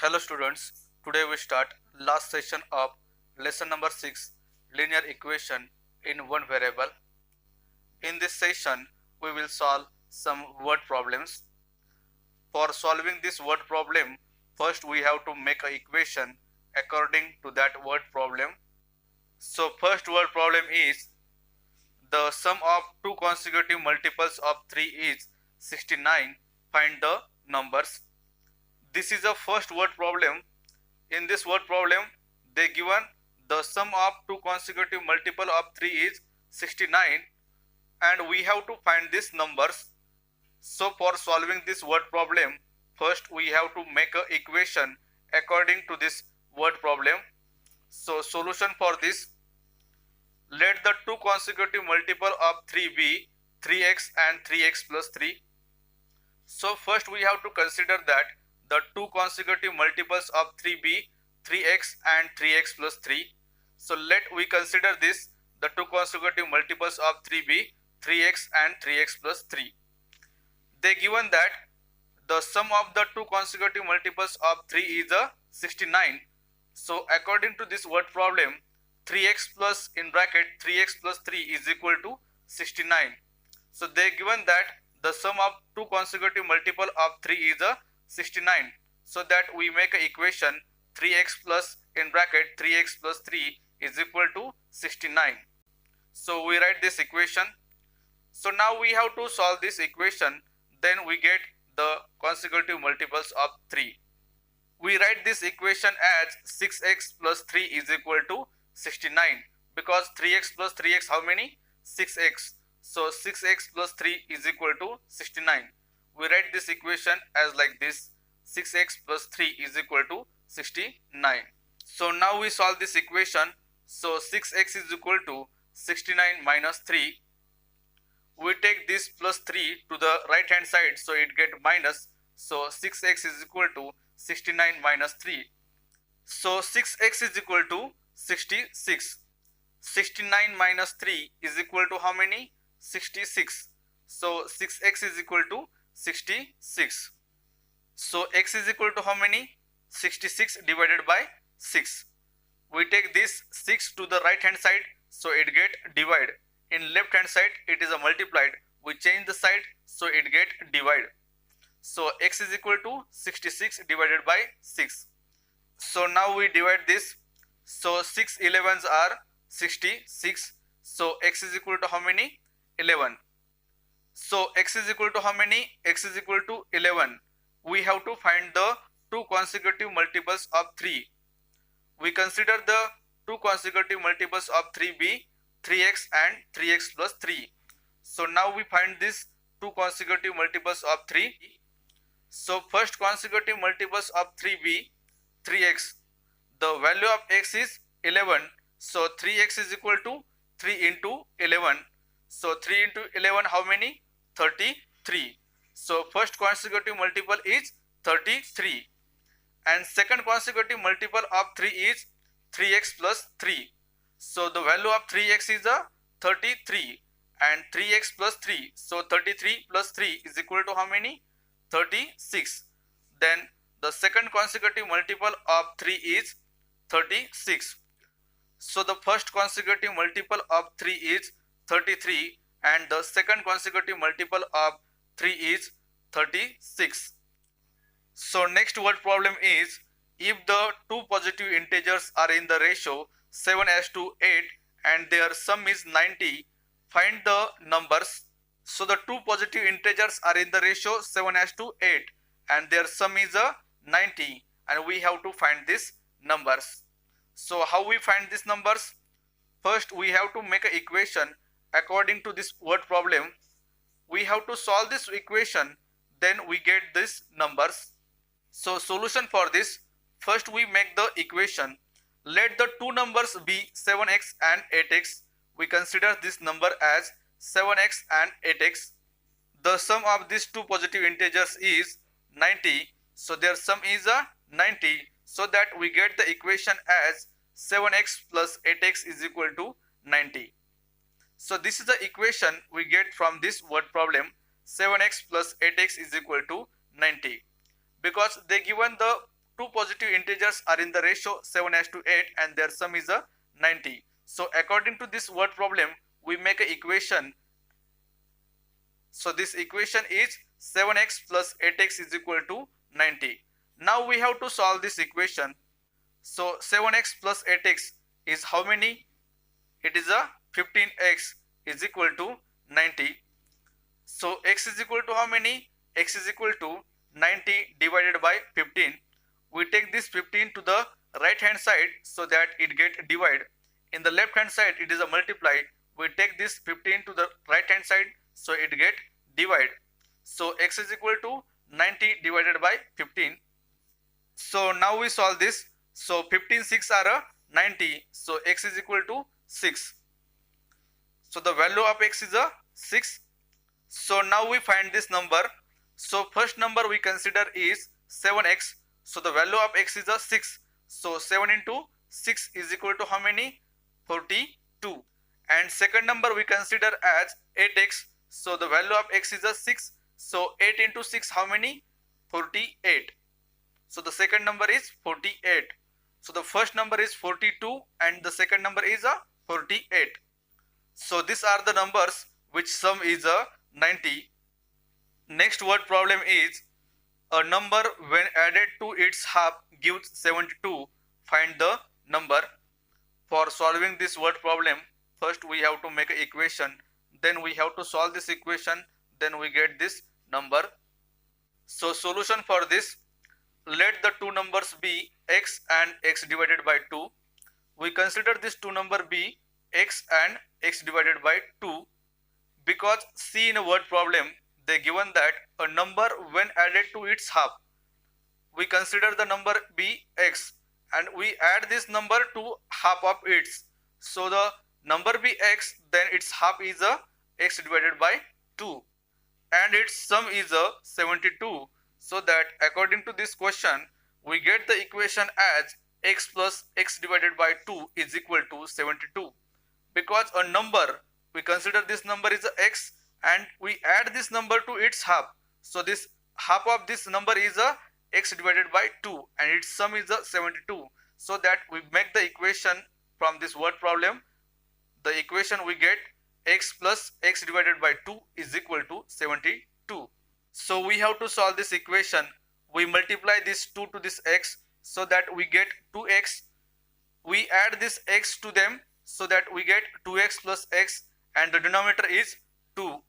Hello students, today we start last session of lesson number 6 linear equation in one variable. In this session we will solve some word problems. For solving this word problem, first we have to make an equation according to that word problem. So first word problem is the sum of two consecutive multiples of 3 is 69. Find the numbers. This is a first word problem. In this word problem, they given the sum of two consecutive multiple of 3 is 69 and we have to find these numbers. So for solving this word problem, first we have to make an equation according to this word problem. So solution for this, let the two consecutive multiple of 3 be 3x and 3x plus 3. So first we have to consider that the two consecutive multiples of 3 be 3x and 3x plus 3. So let we consider this, the two consecutive multiples of 3 be 3x and 3x plus 3. They given that the sum of the two consecutive multiples of 3 is a 69. So according to this word problem, 3x plus in bracket 3x plus 3 is equal to 69. So they given that the sum of two consecutive multiple of 3 is a 69. So that we make an equation 3x plus in bracket 3x plus 3 is equal to 69. So we write this equation. So now we have to solve this equation. Then we get the consecutive multiples of 3. We write this equation as 6x plus 3 is equal to 69 because 3x plus 3x how many? 6x. So 6x plus 3 is equal to 69. We write this equation as like this, 6x plus 3 is equal to 69. So now we solve this equation. So 6x is equal to 69 minus 3. We take this plus 3 to the right hand side, so it get minus. So 6x is equal to 69 minus 3. So 6x is equal to 66. 69 minus 3 is equal to how many? 66. So 6x is equal to 66. So x is equal to how many? 66 divided by 6. We take this 6 to the right hand side, so it get divide. In left hand side it is a multiplied. We change the side, so it get divide. So x is equal to 66 divided by 6. So now we divide this. So 6 11s are 66. So x is equal to how many? 11. So x is equal to how many? X is equal to 11. We have to find the two consecutive multiples of 3. We consider the two consecutive multiples of 3 be 3x and 3x plus 3. So now we find this two consecutive multiples of 3. So first consecutive multiples of 3 be 3x. The value of x is 11. So 3x is equal to 3 into 11. So 3 into 11 how many? 33. So first consecutive multiple is 33. And second consecutive multiple of 3 is 3x plus 3. So the value of 3x is a 33 and 3x plus 3. So 33 plus 3 is equal to how many? 36. Then the second consecutive multiple of 3 is 36. So the first consecutive multiple of 3 is 33 and the second consecutive multiple of 3 is 36. So next word problem is, if the two positive integers are in the ratio 7:8 and their sum is 90, find the numbers. So the two positive integers are in the ratio 7:8 and their sum is 90 and we have to find these numbers. So how we find these numbers? First we have to make an equation according to this word problem. We have to solve this equation, then we get these numbers. So solution for this, first we make the equation. Let the two numbers be 7x and 8x. We consider this number as 7x and 8x. The sum of these two positive integers is 90. So their sum is 90. So that we get the equation as 7x plus 8x is equal to 90. So this is the equation we get from this word problem. 7x plus 8x is equal to 90. Because they given the two positive integers are in the ratio 7:8 and their sum is a 90. So according to this word problem, we make an equation. So this equation is 7x plus 8x is equal to 90. Now we have to solve this equation. So 7x plus 8x is how many? It is a 15x is equal to 90. So x is equal to how many? X is equal to 90 divided by 15. We take this 15 to the right hand side so that it get divided. In the left hand side it is a multiply. We take this 15 to the right hand side so it get divided. So x is equal to 90 divided by 15. So now we solve this. So 15 6 are a 90. So x is equal to 6. So the value of x is a 6. So now we find this number. So first number we consider is 7x. So the value of x is a 6. So 7 into 6 is equal to how many? 42. And second number we consider as 8x. So the value of x is a 6. So 8 into 6 how many? 48. So the second number is 48. So the first number is 42 and the second number is a 48. So these are the numbers which sum is a 90. Next word problem is a number when added to its half gives 72. Find the number. For solving this word problem, first we have to make an equation. Then we have to solve this equation. Then we get this number. So solution for this, let the two numbers be x and x divided by 2. We consider this two number be x and x divided by 2 because see in a word problem they given that a number when added to its half, we consider the number be x and we add this number to half of its. So the number be x, then its half is a x divided by 2 and its sum is a 72. So that according to this question we get the equation as x plus x divided by 2 is equal to 72. Because a number, we consider this number is a x and we add this number to its half. So this half of this number is a x divided by 2 and its sum is a 72. So that we make the equation from this word problem. The equation we get x plus x divided by 2 is equal to 72. So we have to solve this equation. We multiply this 2 to this x so that we get 2x. We add this x to them so that we get 2x plus x and the denominator is 2.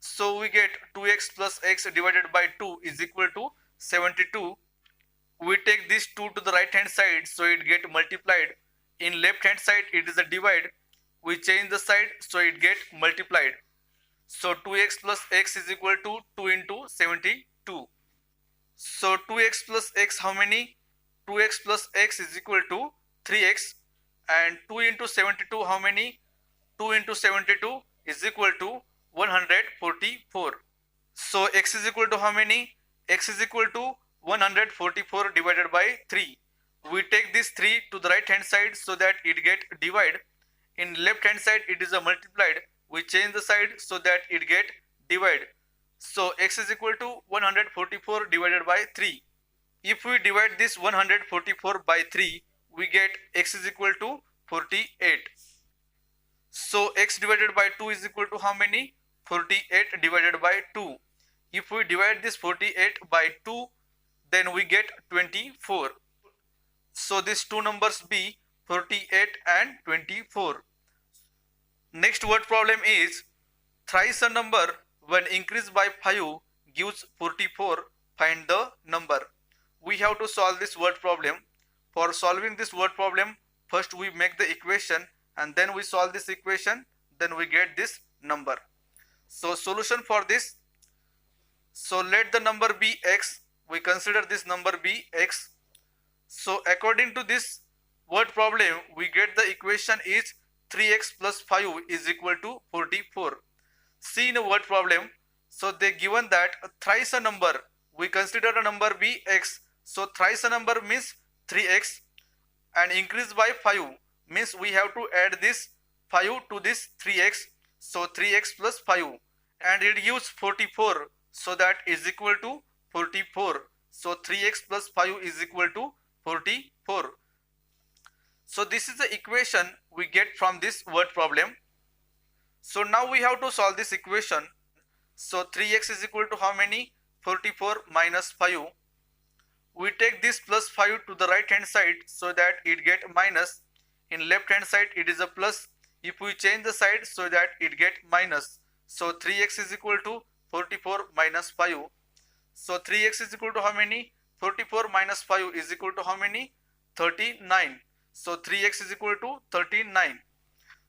So we get 2x plus x divided by 2 is equal to 72. We take this 2 to the right hand side so it get multiplied. In left hand side it is a divide. We change the side so it get multiplied. So 2x plus x is equal to 2 into 72. So 2x plus x how many? 2x plus x is equal to 3x and 2 into 72 how many? 2 into 72 is equal to 144. So x is equal to how many? X is equal to 144 divided by 3. We take this 3 to the right hand side so that it get divided. In left hand side it is a multiplied. We change the side so that it get divided. So x is equal to 144 divided by 3. If we divide this 144 by 3, we get x is equal to 48. So x divided by 2 is equal to how many? 48 divided by 2. If we divide this 48 by 2, then we get 24. So these two numbers be 48 and 24. Next word problem is thrice a number when increased by 5 gives 44. Find the number. We have to solve this word problem. For solving this word problem, first we make the equation and then we solve this equation, then we get this number. So solution for this, so let the number be x. We consider this number be x. So according to this word problem, we get the equation is 3x plus 5 is equal to 44. See in a word problem, so they given that thrice a number, we consider a number be x. So thrice a number means 3x and increase by 5 means we have to add this 5 to this 3x. So 3x plus 5 and it gives 44. So that is equal to 44. So 3x plus 5 is equal to 44. So this is the equation we get from this word problem. So now we have to solve this equation. So 3x is equal to how many? 44 minus 5. We take this plus 5 to the right hand side so that it get minus. In left hand side it is a plus. If we change the side so that it get minus. So 3x is equal to 44 minus 5. So 3x is equal to how many? 44 minus 5 is equal to how many? 39. So 3x is equal to 39.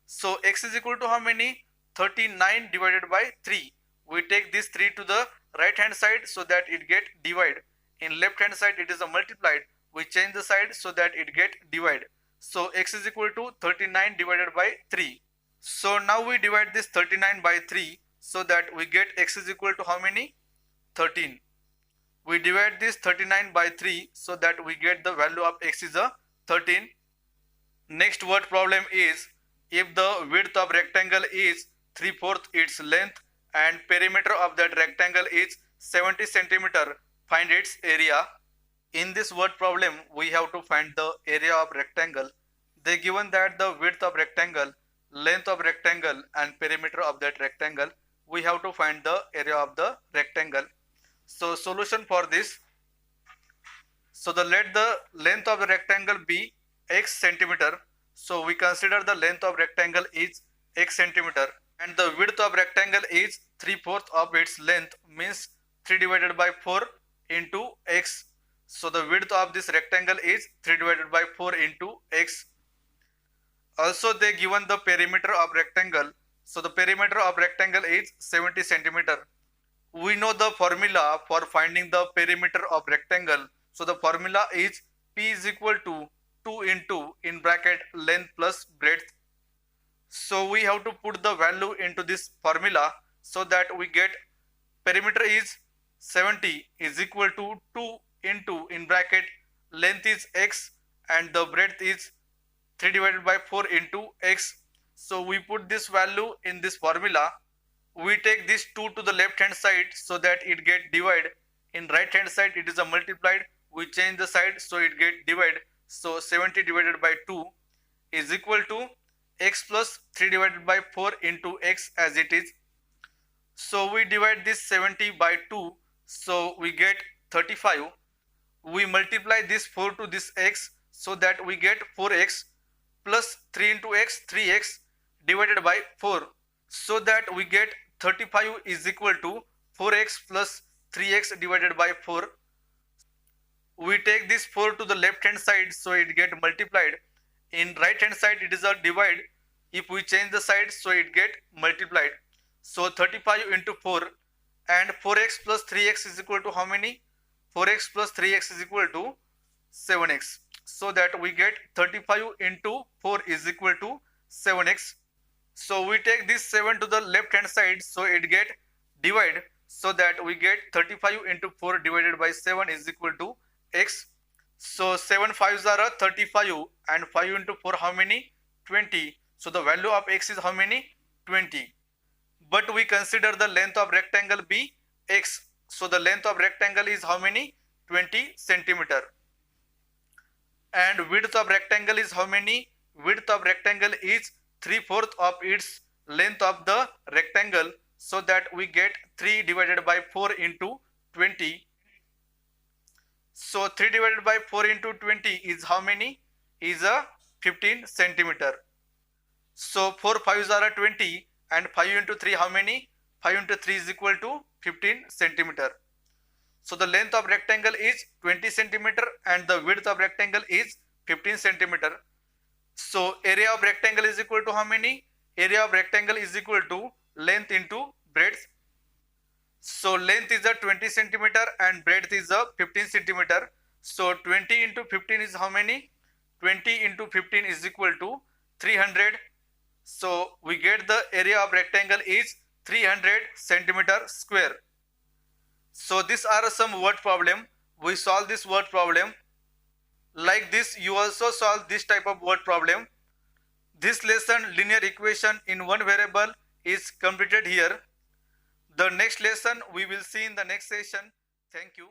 So x is equal to how many? 39 divided by 3. We take this 3 to the right hand side so that it get divided. In left hand side it is a multiplied. We change the side so that it get divided. So x is equal to 39 divided by 3. So now we divide this 39 by 3 so that we get x is equal to how many? 13. We divide this 39 by 3 so that we get the value of x is a 13. Next word problem is, if the width of rectangle is 3/4 its length and perimeter of that rectangle is 70 centimeter, find its area. In this word problem we have to find the area of rectangle. They given that the width of rectangle, length of rectangle and perimeter of that rectangle. We have to find the area of the rectangle. So solution for this. So let the length of the rectangle be x centimeter. So we consider the length of rectangle is x centimeter and the width of rectangle is 3/4 of its length, means 3 divided by 4 into x. So the width of this rectangle is 3 divided by 4 into x. Also they given the perimeter of rectangle. So the perimeter of rectangle is 70 centimeter. We know the formula for finding the perimeter of rectangle. So the formula is P is equal to 2 into in bracket length plus breadth. So we have to put the value into this formula so that we get perimeter is 70 is equal to 2 into in bracket length is x and the breadth is 3 divided by 4 into x. So we put this value in this formula. We take this 2 to the left hand side so that it get divided. In right hand side it is a multiplied. We change the side so it get divided. So 70 divided by 2 is equal to x plus 3 divided by 4 into x as it is. So we divide this 70 by 2, so we get 35. We multiply this 4 to this x so that we get 4x plus 3 into x, 3x divided by 4. So that we get 35 is equal to 4x plus 3x divided by 4. We take this 4 to the left hand side so it get multiplied. In right hand side it is a divide. If we change the side so it get multiplied. So 35 into 4 and 4x plus 3x is equal to how many? 4x plus 3x is equal to 7x. So that we get 35 into 4 is equal to 7x. So we take this 7 to the left hand side so it get divide so that we get 35 into 4 divided by 7 is equal to x. So 7 5s are 35 and 5 into 4 how many? 20. So the value of x is how many? 20. But we consider the length of rectangle be x. So the length of rectangle is how many? 20 centimeter. And width of rectangle is how many? Width of rectangle is 3/4 of its length of the rectangle. So that we get 3 divided by 4 into 20. So 3 divided by 4 into 20 is how many? Is a 15 centimeter. So 4 5s are 20 and 5 into 3 how many? 5 into 3 is equal to 15 centimeter. So the length of rectangle is 20 centimeter and the width of rectangle is 15 centimeter. So area of rectangle is equal to how many? Area of rectangle is equal to length into breadth. So length is a 20 centimeter and breadth is a 15 centimeter. So 20 into 15 is how many? 20 into 15 is equal to 300. So we get the area of rectangle is 300 centimeter square. So these are some word problem. We solve this word problem. Like this you also solve this type of word problem. This lesson linear equation in one variable is completed here. The next lesson we will see in the next session. Thank you.